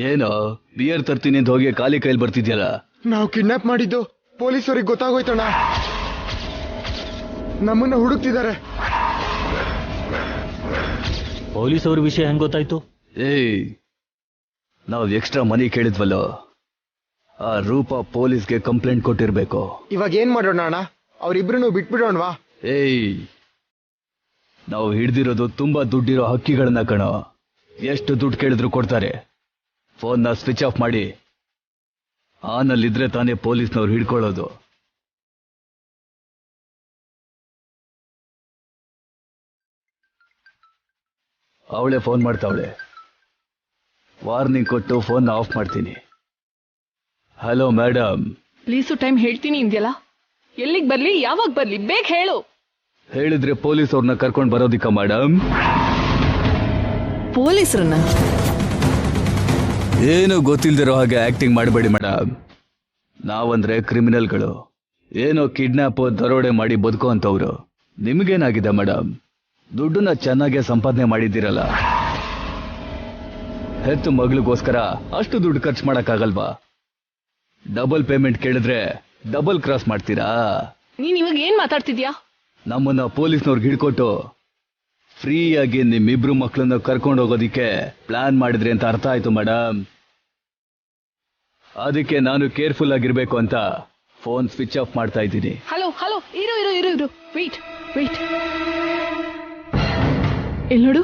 ಏನೋ ಬಿಯರ್ ತರ್ತೀನಿ ಅಂತ ಹೋಗಿ ಖಾಲಿ ಕೈಲಿ ಬರ್ತಿದ್ಯಲ್ಲ. ನಾವು ಕಿಡ್ನಾಪ್ ಮಾಡಿದ್ದು ಪೊಲೀಸರಿಗೆ ಗೊತ್ತಾಗೋಯ್ತಣ್ಣ. ನಮ್ಮನ್ನ ಹುಡುಕ್ತಿದ್ದಾರೆ. ಪೊಲೀಸ್ ಅವ್ರ ವಿಷಯ ಹೆಂಗ್ ಗೊತ್ತಾಯ್ತು? ಏಯ್, ನಾವು ಎಕ್ಸ್ಟ್ರಾ ಮನಿ ಕೇಳಿದ್ವಲ್ಲೋ, ಆ ರೂಪ ಪೊಲೀಸ್ಗೆ ಕಂಪ್ಲೇಂಟ್ ಕೊಟ್ಟಿರ್ಬೇಕು. ಇವಾಗ ಏನ್ ಮಾಡೋಣ ಅಣ್ಣ? ಅವ್ರಿಬ್ರು ಬಿಟ್ಬಿಡೋಣವಾ? ಏಯ್, ನಾವು ಹಿಡ್ದಿರೋದು ತುಂಬಾ ದುಡ್ಡಿರೋ ಹಕ್ಕಿಗಳನ್ನ ಕಣೋ. ಎಷ್ಟು ದುಡ್ಡು ಕೇಳಿದ್ರು ಕೊಡ್ತಾರೆ. ಫೋನ್ನ ಸ್ವಿಚ್ ಆಫ್ ಮಾಡಿ. ಆನಲ್ಲಿದ್ರೆ ತಾನೇ ಪೊಲೀಸ್ನವ್ರು ಹಿಡ್ಕೊಳ್ಳೋದು. ಅವಳೇ ಫೋನ್ ಮಾಡ್ತಾವಳೆ. ವಾರ್ನಿಂಗ್ ಕೊಟ್ಟು ಫೋನ್ ಆಫ್ ಮಾಡ್ತೀನಿ. Hello madam. ಪ್ಲೀಸು ಟೈಮ್ ಹೇಳ್ತೀನಿ ಇಂದ್ಯಲ್ಲ. ಎಲ್ಲಿಗೆ ಬರ್ಲಿ, ಯಾವಾಗ ಬರ್ಲಿ, ಬೇಗ ಹೇಳು. ಹೇಳಿದ್ರೆ ಪೊಲೀಸ್ ಅವ್ರನ್ನ ಕರ್ಕೊಂಡು ಬರೋದಿಕ್ಕ ಮೇಡಮ್? ಪೊಲೀಸರನ್ನ? ಏನು ಗೊತ್ತಿಲ್ದಿರೋ ಹಾಗೆ ಆಕ್ಟಿಂಗ್ ಮಾಡಬೇಡಿ ಮೇಡಮ್. ನಾವಂದ್ರೆ ಕ್ರಿಮಿನಲ್ಗಳು, ಏನೋ ಕಿಡ್ನಾಪ್ ದರೋಡೆ ಮಾಡಿ ಬದುಕೋ ಅಂತವ್ರು. ನಿಮ್ಗೇನಾಗಿದೆ ಮೇಡಮ್? ದುಡ್ಡನ್ನ ಚೆನ್ನಾಗೆ ಸಂಪಾದನೆ ಮಾಡಿದ್ದೀರಲ್ಲ. ಹೆತ್ತು ಮಗಳಿಗೋಸ್ಕರ ಅಷ್ಟು ದುಡ್ಡು ಖರ್ಚು ಮಾಡಕ್ಕಾಗಲ್ವಾ? ಡಬಲ್ ಪೇಮೆಂಟ್ ಕೇಳಿದ್ರೆ ಡಬಲ್ ಕ್ರಾಸ್ ಮಾಡ್ತೀರಾ? ನೀನ್ ಇವಾಗ ಏನ್ ಮಾತಾಡ್ತಿದ್ಯಾ? ನಮ್ಮನ್ನ ಪೊಲೀಸ್ನವ್ರಿಗೆ ಹಿಡ್ಕೊಟ್ಟು ಫ್ರೀಯಾಗಿ ನಿಮ್ಮಿಬ್ರು ಮಕ್ಕಳನ್ನ ಕರ್ಕೊಂಡು ಹೋಗೋದಿಕ್ಕೆ ಪ್ಲಾನ್ ಮಾಡಿದ್ರಿ ಅಂತ ಅರ್ಥ ಆಯ್ತು ಮೇಡಮ್. ಅದಕ್ಕೆ ನಾನು ಕೇರ್ಫುಲ್ ಆಗಿರ್ಬೇಕು ಅಂತ ಫೋನ್ ಸ್ವಿಚ್ ಆಫ್ ಮಾಡ್ತಾ ಇದ್ದೀನಿ. ಹಲೋ ಹಲೋ, ಇರು ಇರು ಇರು ಇರು, ವೇಟ್ ವೇಟ್. ಎಲ್ ನೋಡು,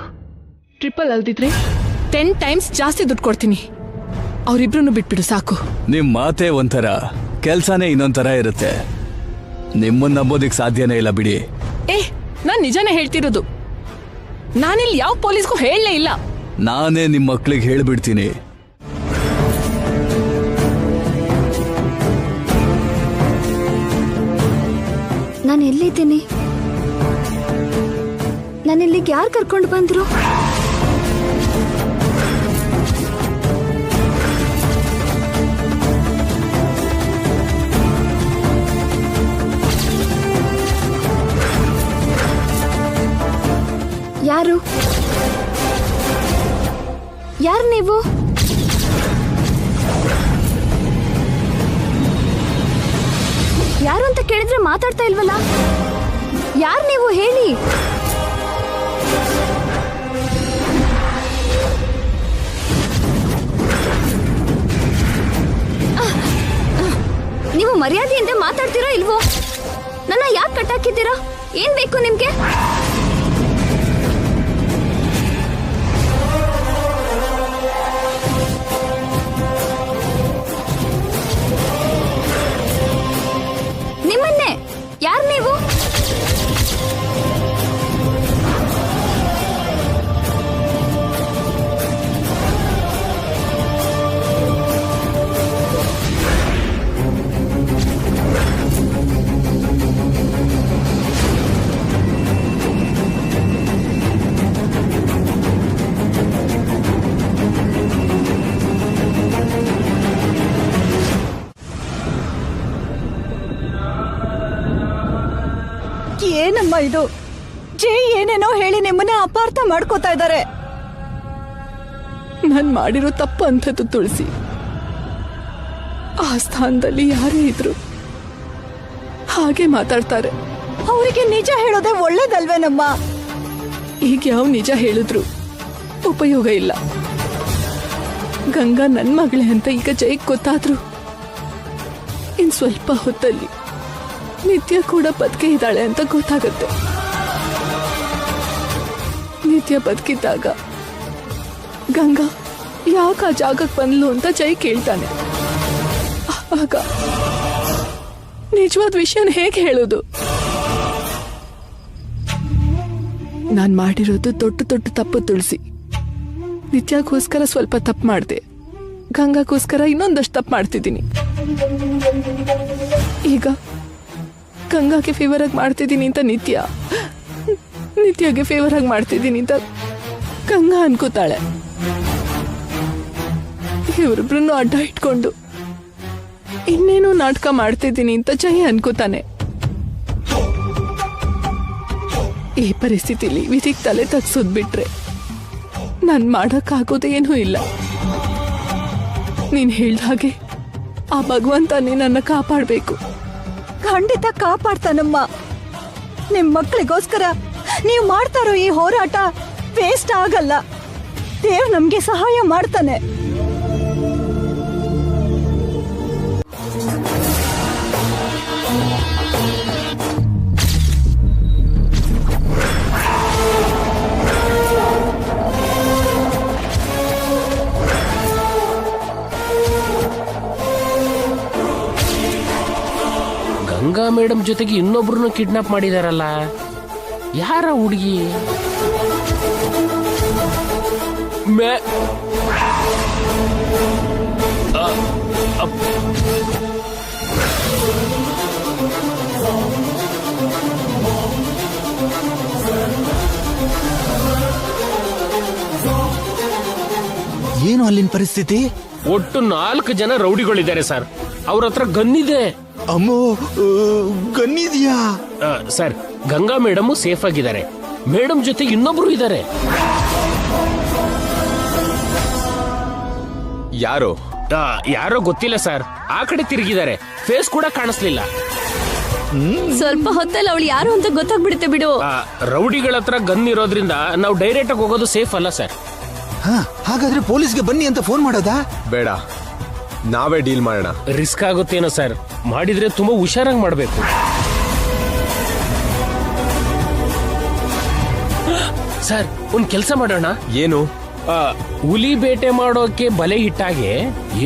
ಟ್ರಿಪಲ್ ಅಲ್ದಿದ್ರೆ 10 ಟೈಮ್ಸ್ ಜಾಸ್ತಿ ದುಡ್ಡು ಕೊಡ್ತೀನಿ. ಅವ್ರಿಬ್ರು ಬಿಟ್ಬಿಡು ಸಾಕು. ನಿಮ್ ಮಾತೇ ಒಂಥರ, ಕೆಲ್ಸನೇ ಇನ್ನೊಂಥರ ಇರುತ್ತೆ. ನಿಮ್ಮನ್ನ ನಂಬೋದಿಕ್ ಸಾಧ್ಯನೇ ಇಲ್ಲ ಬಿಡಿ. ನಾನ್ ನಿಜಾನೇ ಹೇಳ್ತಿರೋದು. ನಾನಿಲ್ಲಿ ಯಾವ ಪೊಲೀಸ್ಗೂ ಹೇಳಲೇ ಇಲ್ಲ. ನಾನೇ ನಿಮ್ ಮಕ್ಳಿಗೆ ಹೇಳ್ಬಿಡ್ತೀನಿ. ನಾನು ಎಲ್ಲಿದ್ದೀನಿ? ನಾನಿಲ್ಲಿಗೆ ಯಾರು ಕರ್ಕೊಂಡು ಬಂದ್ರು? ಯಾರು ಯಾರು ನೀವು? ಯಾರು ಅಂತ ಕೇಳಿದ್ರೆ ಮಾತಾಡ್ತಾ ಇಲ್ವಲ್ಲ. ಯಾರು ನೀವು ಹೇಳಿ? ನೀವು ಮರ್ಯಾದೆಯಿಂದ ಮಾತಾಡ್ತೀರೋ ಇಲ್ವೋ? ನನ್ನ ಯಾಕೆ ಕಟ್ಟಾಕಿದ್ದೀರಾ? ಏನ್ ಬೇಕು ನಿಮ್ಗೆ? ನಿಮ್ಮನ್ನೇ. ಯಾರು ನೀವು? ಏನಮ್ಮ ಇದು? ಜೈ ಏನೇನೋ ಹೇಳಿ ನಿಮ್ಮನ್ನ ಅಪಾರ್ಥ ಮಾಡ್ಕೋತಾ ಇದ್ದಾರೆ. ನಾನ್ ಮಾಡಿರೋ ತಪ್ಪು ಅಂಥದ್ದು ತುಳಸಿ. ಆ ಸ್ಥಾನದಲ್ಲಿ ಯಾರೇ ಇದ್ರು ಹಾಗೆ ಮಾತಾಡ್ತಾರೆ. ಅವರಿಗೆ ನಿಜ ಹೇಳೋದೇ ಒಳ್ಳೇದಲ್ವೇನಮ್ಮ? ಈಗ ಯಾವ ನಿಜ ಹೇಳಿದ್ರು ಉಪಯೋಗ ಇಲ್ಲ. ಗಂಗಾ ನನ್ ಮಗಳೇ ಅಂತ ಈಗ ಜೈಗ್ ಗೊತ್ತಾದ್ರು ಇನ್ ಸ್ವಲ್ಪ ಹೊತ್ತಲ್ಲಿ ನಿತ್ಯ ಕೂಡ ಬದುಕೆ ಇದ್ದಾಳೆ ಅಂತ ಗೊತ್ತಾಗುತ್ತೆ. ನಿತ್ಯ ಬದುಕಿದ್ದಾಗ ಗಂಗಾ ಯಾಕ ಆ ಜಾಗಕ್ಕೆ ಬಂದ್ಲು ಅಂತ ಜೈ ಕೇಳ್ತಾನೆ. ಆಗ ನಿಜವಾದ ವಿಷಯನ ಹೇಗೆ ಹೇಳೋದು? ನಾನ್ ಮಾಡಿರೋದು ದೊಡ್ಡ ದೊಡ್ಡ ತಪ್ಪು ತುಳಸಿ. ನಿತ್ಯಗೋಸ್ಕರ ಸ್ವಲ್ಪ ತಪ್ಪು ಮಾಡಿದೆ, ಗಂಗಾಗೋಸ್ಕರ ಇನ್ನೊಂದಷ್ಟು ತಪ್ಪು ಮಾಡ್ತಿದ್ದೀನಿ. ಈಗ ಗಂಗಾಗೆ ಫೇವರ್ ಆಗಿ ಮಾಡ್ತಿದ್ದೀನಿ ಅಂತ ನಿತ್ಯಗೆ ಫೇವರ್ ಆಗಿ ಮಾಡ್ತಿದ್ದೀನಿ ಅಂತ ಗಂಗಾ ಅನ್ಕೋತಾಳೆ. ಇವರಿಬ್ರನ್ನು ಅಡ್ಡ ಇಟ್ಕೊಂಡು ಇನ್ನೇನೋ ನಾಟಕ ಮಾಡ್ತಿದ್ದೀನಿ ಅಂತ ಜೈ ಅನ್ಕೋತಾನೆ. ಈ ಪರಿಸ್ಥಿತಿಲಿ ವಿಧಿಗೆ ತಲೆ ತಗ್ಸೋದ್ ಬಿಟ್ರೆ ನಾನ್ ಮಾಡಕ್ಕಾಗೋದೇನೂ ಇಲ್ಲ. ನೀನ್ ಹೇಳ್ದ ಹಾಗೆ ಆ ಭಗವಂತನೇ ನನ್ನ ಕಾಪಾಡ್ಬೇಕು. ಖಂಡಿತ ಕಾಪಾಡ್ತಾನಮ್ಮ. ನಿಮ್ ಮಕ್ಕಳಿಗೋಸ್ಕರ ನೀವು ಮಾಡ್ತಾರೋ ಈ ಹೋರಾಟ ವೇಸ್ಟ್ ಆಗಲ್ಲ. ದೇವ್ ನಮ್ಗೆ ಸಹಾಯ ಮಾಡ್ತಾನೆ. ಗಂಗಾ ಮೇಡಮ್ ಜೊತೆಗೆ ಇನ್ನೊಬ್ರನ್ನು ಕಿಡ್ನಾಪ್ ಮಾಡಿದಾರಲ್ಲ, ಯಾರ ಹುಡುಗಿ? ಏನು ಅಲ್ಲಿನ ಪರಿಸ್ಥಿತಿ? ಒಟ್ಟು 4 ಜನ ರೌಡಿಗಳಿದ್ದಾರೆ ಸರ್. ಅವ್ರ ಹತ್ರ ಗನ್ನಿದೆ. ಅಮ್ಮೋ, ಗನ್ನಿದ್ಯಾ? ಸರ್, ಗಂಗಾ ಮೇಡಮ್ ಸೇಫ್ ಆಗಿದ್ದಾರೆ. ಮೇಡಮ್ ಜೊತೆ ಇನ್ನೊಬ್ರು ಇದ್ದಾರೆ. ಯಾರು? ಯಾರೋ ಗೊತ್ತಿಲ್ಲ ಸರ್. ಆ ಕಡೆ ತಿರುಗಿದ್ದಾರೆ. ಫೇಸ್ ಕೂಡ ಕಾಣಿಸ್ಲಿಲ್ಲ. ಸ್ವಲ್ಪ ಹೊತ್ತಲ್ಲಿ ಅವಳು ಯಾರು ಅಂತ ಗೊತ್ತಾಗ್ಬಿಡುತ್ತೆ ಬಿಡು. ರೌಡಿಗಳ ಹತ್ರ ಗನ್ ಇರೋದ್ರಿಂದ ನಾವು ಡೈರೆಕ್ಟ್ ಆಗಿ ಹೋಗೋದು ಸೇಫ್ ಅಲ್ಲ ಸರ್. ಹಾಗಾದ್ರೆ ಪೊಲೀಸ್ಗೆ ಬನ್ನಿ ಅಂತ ಫೋನ್ ಮಾಡೋದಾ? ಬೇಡ, ನಾವೇ ಡೀಲ್ ಮಾಡೋಣ. ರಿಸ್ಕ್ ಆಗುತ್ತೇನೋ ಸರ್. ಮಾಡಿದ್ರೆ ತುಂಬಾ ಹುಷಾರಾಗಿ ಮಾಡಬೇಕು. ಸರ್, ಒಂದ್ ಕೆಲಸ ಮಾಡೋಣ. ಏನು? ಹುಲಿ ಬೇಟೆ ಮಾಡೋಕೆ ಬಲೆ ಇಟ್ಟಾಗೆ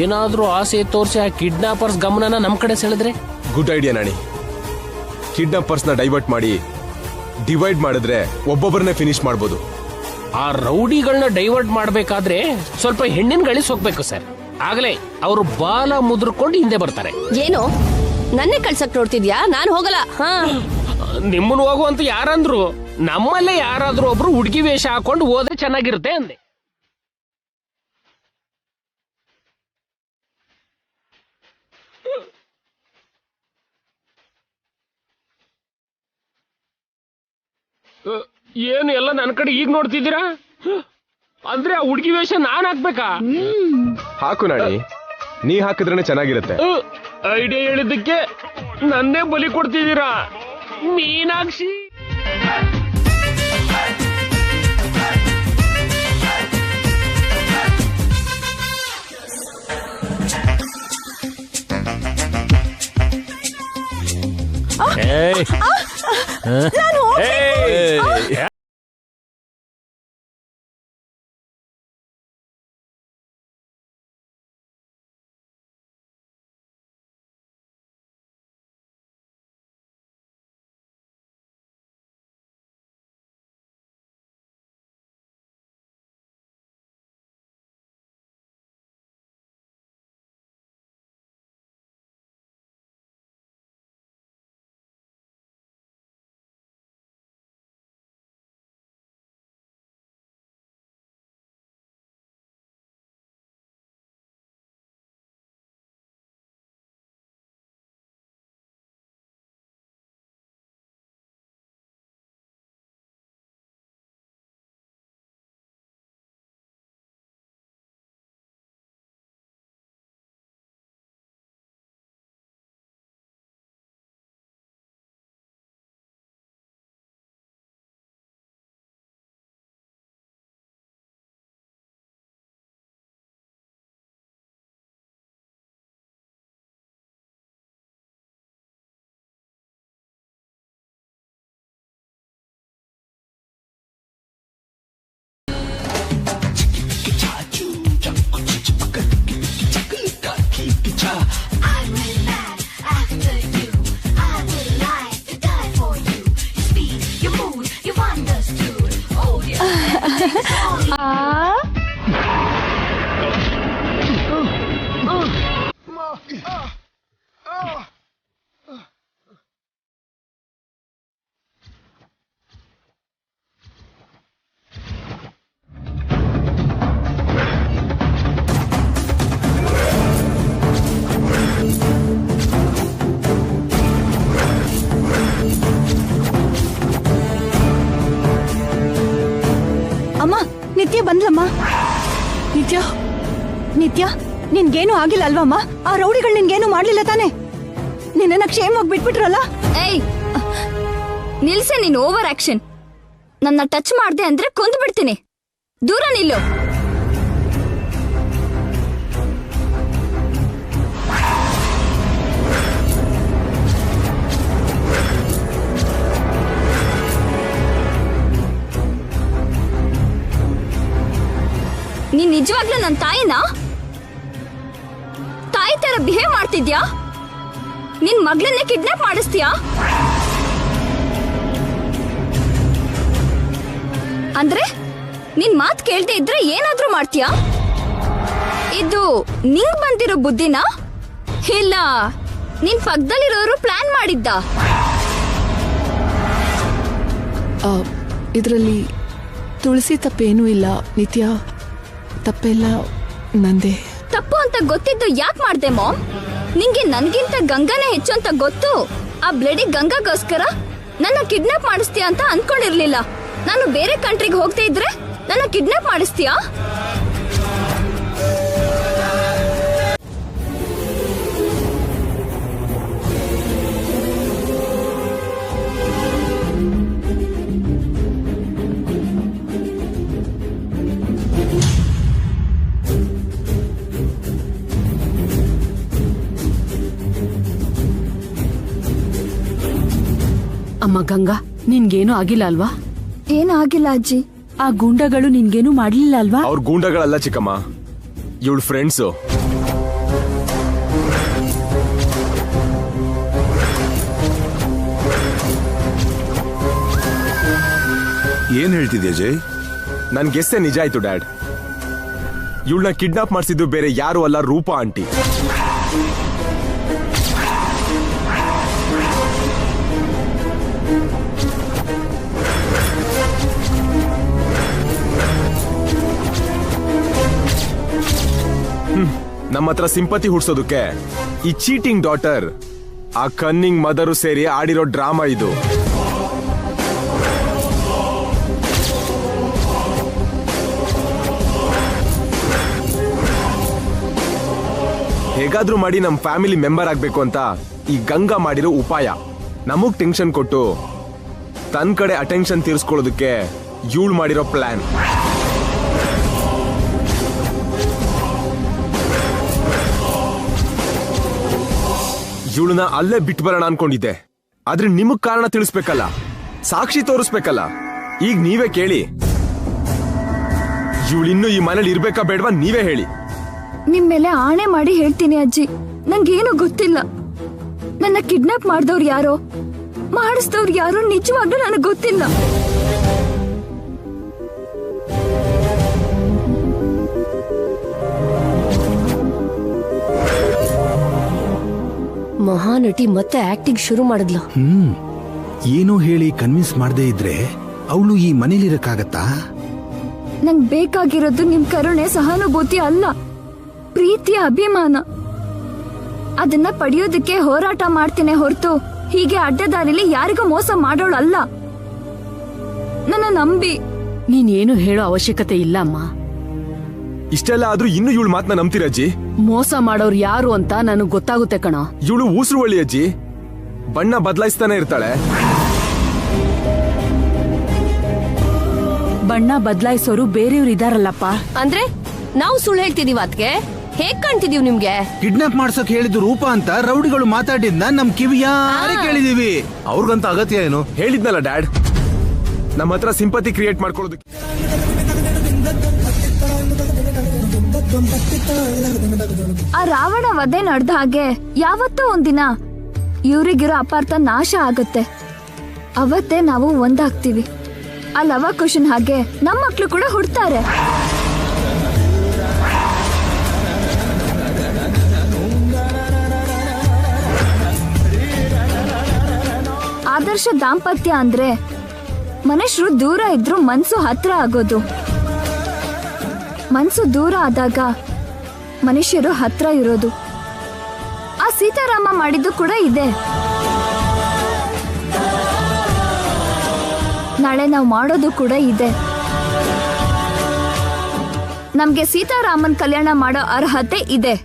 ಏನಾದ್ರೂ ಆಸೆ ತೋರಿಸಿ ಆ ಕಿಡ್ನಾಪರ್ಸ್ ಗಮನನ ನಮ್ ಕಡೆ ಸೆಳೆದ್ರೆ? Good idea Naani. ಕಿಡ್ನಾಪರ್ಸ್ ನ ಡೈವರ್ಟ್ ಮಾಡಿ ಡಿವೈಡ್ ಮಾಡಿದ್ರೆ ಒಬ್ಬೊಬ್ಬರನ್ನೇ ಫಿನಿಶ್ ಮಾಡ್ಬೋದು. ಆ ರೌಡಿಗಳನ್ನ ಡೈವರ್ಟ್ ಮಾಡ್ಬೇಕಾದ್ರೆ ಸ್ವಲ್ಪ ಹೆಣ್ಣಿನ ಗಳಿಸಿ ಹೋಗ್ಬೇಕು ಸರ್. ಆಗ್ಲೇ ಅವರು ಬಾಲ ಮುದ್ರಕೊಂಡು ಹಿಂದೆ ಬರ್ತಾರೆ. ಏನು ನನ್ನೇ ಕಳ್ಸಕ್ ನೋಡ್ತಿದ್ಯಾ? ನಾನು ಹೋಗಲ್ಲ. ನಿಮ್ಮನ್ನು ಹೋಗುವಂತ ಯಾರಂದ್ರು? ನಮ್ಮಲ್ಲೇ ಯಾರಾದ್ರೂ ಒಬ್ರು ಹುಡುಗಿ ವೇಷ ಹಾಕೊಂಡು ಹೋದ್ರೆ ಚೆನ್ನಾಗಿರುತ್ತೆ ಅಂದೆ. ಏನು ಎಲ್ಲ ನನ್ನ ಕಡೆ ಈಗ ನೋಡ್ತಿದ್ದೀರಾ? ಅಂದ್ರೆ ಆ ಹುಡುಗಿ ವೇಷ ನಾನ್ ಹಾಕ್ಬೇಕಾ? ಹಾಕು ನಾಣಿ, ನೀ ಹಾಕಿದ್ರೇನೆ ಚೆನ್ನಾಗಿರುತ್ತೆ. ಐಡಿಯಾ ಹೇಳಿದ್ದಕ್ಕೆ ನನ್ನೇ ಬಲಿ ಕೊಡ್ತಿದ್ದೀರಾ ಮೀನಾಕ್ಷಿ. ಅಮ್ಮ, ನಿತ್ಯ ಬಂದ್ಲಮ್ಮ. ನಿತ್ಯ ನಿತ್ಯ ನಿನ್ಗೇನು ಆಗಿಲ್ಲ ಅಲ್ವಮ್ಮ? ಆ ರೌಡಿಗಳು ನಿನ್ಗೇನು ಮಾಡ್ಲಿಲ್ಲ ತಾನೆ? ನಿನ್ನ ಕ್ಷೇಮವಾಗಿ ಬಿಟ್ಬಿಟ್ರಲ್ಲ? ಏಯ್ ನಿಲ್ಸೆ ನೀನ್ ಓವರ್ ಆಕ್ಷನ್. ನನ್ನ ಟಚ್ ಮಾಡ್ದೆ ಅಂದ್ರೆ ಕೊಂದು ಬಿಡ್ತೀನಿ. ದೂರ ನಿಲ್ಲು. ನೀನ್ ನಿಜವಾಗ್ಲೂ ನನ್ನ ತಾಯಿನಾ? ತಾಯಿ ತರ ಬಿಹೇವ್ ಮಾಡ್ತಿದ್ಯಾ? ನಿನ್ ಮಗಳನ್ನೇ ಕಿಡ್ನಾಪ್ ಮಾಡಿಸ್ತೀಯಾ? ಅಂದ್ರೆ ನಿನ್ ಮಾತ್ ಕೇಳ್ದೆ ಇದ್ರೆ ಏನಾದ್ರೂ ಮಾಡ್ತೀಯಾ? ಇದು ನಿಂಗ್ ಬಂದಿರೋ ಬುದ್ಧಿನಾ ಇಲ್ಲ ನಿನ್ ಪಕ್ಕದಲ್ಲಿರೋರು ಪ್ಲಾನ್ ಮಾಡಿದ್ದ? ಇದರಲ್ಲಿ ತುಳಸಿ ತಪ್ಪೇನೂ ಇಲ್ಲ ನಿತ್ಯ. ತಪ್ಪೆಲ್ಲ ನಂದೇ. ತಪ್ಪು ಅಂತ ಗೊತ್ತಿದ್ದು ಯಾಕೆ ಮಾಡ್ದೆ ಮಾಮ್? ನಿಂಗೆ ನನ್ಗಿಂತ ಗಂಗಾನೇ ಹೆಚ್ಚು ಅಂತ ಗೊತ್ತು. ಆ ಬ್ಲಡಿ ಗಂಗಾಗೋಸ್ಕರ ನನ್ನ ಕಿಡ್ನಾಪ್ ಮಾಡಿಸ್ತೀಯಾ ಅಂತ ಅನ್ಕೊಂಡಿರ್ಲಿಲ್ಲ. ನಾನು ಬೇರೆ ಕಂಟ್ರಿಗೆ ಹೋಗ್ತಾ ಇದ್ರೆ ನನ್ನ ಕಿಡ್ನಾಪ್ ಮಾಡಿಸ್ತೀಯಾ? ಅಮ್ಮ ಗಂಗಾ, ನಿನ್ಗೇನು ಆಗಿಲ್ಲ ಅಲ್ವಾ? ಏನಾಗಿಲ್ಲ ಅಜ್ಜಿ. ಆ ಗೂಂಡಗಳು ನಿನ್ಗೇನು ಮಾಡ್ಲಿಲ್ಲ ಅಲ್ವಾ? ಅವ್ರ ಗೂಂಡಗಳಲ್ಲ ಚಿಕ್ಕಮ್ಮ, ಇವಳು ಫ್ರೆಂಡ್ಸು. ಏನ್ ಹೇಳ್ತಿದ್ಯಾ ಜಯ್? ನನ್ ಗೆಸ್ಸೆ ನಿಜ ಆಯ್ತು ಡ್ಯಾಡ್. ಇವಳನ್ನ ಕಿಡ್ನಾಪ್ ಮಾಡಿಸಿದ್ದು ಬೇರೆ ಯಾರು ಅಲ್ಲ, ರೂಪಾ ಆಂಟಿ. ನಮ್ಮ ಹತ್ರ ಸಿಂಪತಿ ಹುಡ್ಸೋದಕ್ಕೆ ಈ ಚೀಟಿಂಗ್ ಡಾಟರ್, ಆ ಕನ್ನಿಂಗ್ ಮದರು ಸೇರಿ ಆಡಿರೋ ಡ್ರಾಮಾ ಇದು. ಹೇಗಾದ್ರೂ ಮಾಡಿ ನಮ್ ಫ್ಯಾಮಿಲಿ ಮೆಂಬರ್ ಆಗ್ಬೇಕು ಅಂತ ಈ ಗಂಗಾ ಮಾಡಿರೋ ಉಪಾಯ. ನಮಗ್ ಟೆನ್ಷನ್ ಕೊಟ್ಟು ತನ್ ಕಡೆ ಅಟೆನ್ಷನ್ ತೀರ್ಸ್ಕೊಳ್ಳೋದಕ್ಕೆ ಇವಳು ಮಾಡಿರೋ ಪ್ಲಾನ್. ಇವಳನ್ನ ಅಲ್ಲೇ ಬಿಟ್ಟು ಬರೋಣ ಅನ್ಕೊಂಡಿದ್ದೆ, ಆದ್ರೆ ನಿಮಗ್ ಕಾರಣ ತಿಳಿಸ್ಬೇಕಲ್ಲ, ಸಾಕ್ಷಿ ತೋರಿಸ್ಬೇಕಲ್ಲ. ಈಗ ನೀವೇ ಕೇಳಿ, ಇವಳಿನ್ನು ಈ ಮನೇಲಿ ಇರ್ಬೇಕಾ ಬೇಡವಾ ನೀವೇ ಹೇಳಿ. ನಿಮ್ ಮೇಲೆ ಆಣೆ ಮಾಡಿ ಹೇಳ್ತೀನಿ ಅಜ್ಜಿ, ನಂಗೇನು ಗೊತ್ತಿಲ್ಲ. ನನ್ನ ಕಿಡ್ನಾಪ್ ಮಾಡಿದವ್ರು ಯಾರೋ, ಮಾಡಿಸಿದವ್ರು ಯಾರೋ ನಿಜವಾಗ್ಲೂ ನನಗೆ ಗೊತ್ತಿಲ್ಲ. ಮಹಾನಟಿ ಮತ್ತೆ ಆಕ್ಟಿಂಗ್ ಶುರು ಮಾಡಿದ್ಲು. ಏನೋ ಹೇಳಿ ಕನ್ವಿನ್ಸ್ ಮಾಡದೇ ಇದ್ರೆ ಅವಳು ಈ ಮನೇಲಿರಕ್ಕಾಗತ್ತಾ? ನಂಗ್ ಬೇಕಾಗಿರೋದು ನಿಮ್ ಕರುಣೆ, ಸಹಾನುಭೂತಿ ಅಲ್ಲ, ಪ್ರೀತಿಯ ಅಭಿಮಾನ. ಅದನ್ನ ಪಡೆಯೋದಕ್ಕೆ ಹೋರಾಟ ಮಾಡ್ತೀನಿ ಹೊರತು ಹೀಗೆ ಅಡ್ಡದಾರಿಲಿ ಯಾರಿಗೂ ಮೋಸ ಮಾಡೋಳಲ್ಲ. ನನ್ನ ನಂಬಿ. ನೀನೇನು ಹೇಳೋ ಅವಶ್ಯಕತೆ ಇಲ್ಲ ಅಮ್ಮ. ಇಷ್ಟೆಲ್ಲ ಆದ್ರೂ ಇನ್ನು ಇವಳು ಮಾತನ್ನ ನಂಬ್ತೀರಜ್ಜಿ? ಮೋಸ ಮಾಡೋರು ಯಾರು ಅಂತ ನನಗ್ ಗೊತ್ತಾಗುತ್ತೆ ಕಣ. ಇವಳು ಊಸರುವಳ್ಳಿ ಅಜ್ಜಿ, ಬಣ್ಣ ಬದಲಾಯಿಸ್ತಾನೆ ಇರ್ತಾಳೆ. ಬಣ್ಣ ಬದಲಾಯಿಸೋರು ಬೇರೆಯವ್ರು ಇದಾರಲ್ಲಪ್ಪ. ಅಂದ್ರೆ ನಾವು ಸುಳ್ಳು ಹೇಳ್ತಿದೀವ ಅದ್ಕೆ? ಹೇಗ್ ಕಾಣ್ತಿದೀವ್ ನಿಮ್ಗೆ? ಕಿಡ್ನಾಪ್ ಮಾಡ್ಸೋಕ್ ಹೇಳಿದ್ದು ರೂಪಾ ಅಂತ ರೌಡಿಗಳು ಮಾತಾಡಿದ್ನ ನಮ್ ಕಿವಿಯಾರೆ ಕೇಳಿದೀವಿ. ಅವ್ರಿಗಂತ ಅಗತ್ಯ ಏನು? ಹೇಳಿದ್ನಲ್ಲ ಡ್ಯಾಡ್, ನಮ್ಮ ಹತ್ರ ಸಿಂಪತಿ ಕ್ರಿಯೇಟ್ ಮಾಡ್ಕೊಳ್ಳೋದಕ್ಕೆ. ಆ ರಾವಣ ವಧೆ ನಡೆದ ಹಾಗೆ ಯಾವತ್ತೋ ಒಂದಿನ ಇವ್ರಿಗಿರೋ ಅಪಾರ್ಥ ನಾಶ ಆಗುತ್ತೆ. ಅವತ್ತೇ ನಾವು ಒಂದಾಗ್ತೀವಿ. ಆ ಲವ ಕುಶನ್ ಹಾಗೆ ನಮ್ಮ ಮಕ್ಳು ಕೂಡ ಹುಡ್ತಾರೆ. ಆದರ್ಶ ದಾಂಪತ್ಯ ಅಂದ್ರೆ ಮನುಷ್ಯರು ದೂರ ಇದ್ರು ಮನ್ಸು ಹತ್ರ ಆಗೋದು. ಮನ್ಸು ದೂರ ಆದಾಗ ಮನುಷ್ಯರು ಹತ್ರ ಇರೋದು. ಆ ಸೀತಾರಾಮ ಮಾಡಿದ್ದು ಕೂಡ ಇದೆ. ನಾಳೆ ನಾವು ಮಾಡೋದು ಕೂಡ ಇದೆ. ನಮ್ಗೆ ಸೀತಾರಾಮನ್ ಕಲ್ಯಾಣ ಮಾಡೋ ಅರ್ಹತೆ ಇದೆ.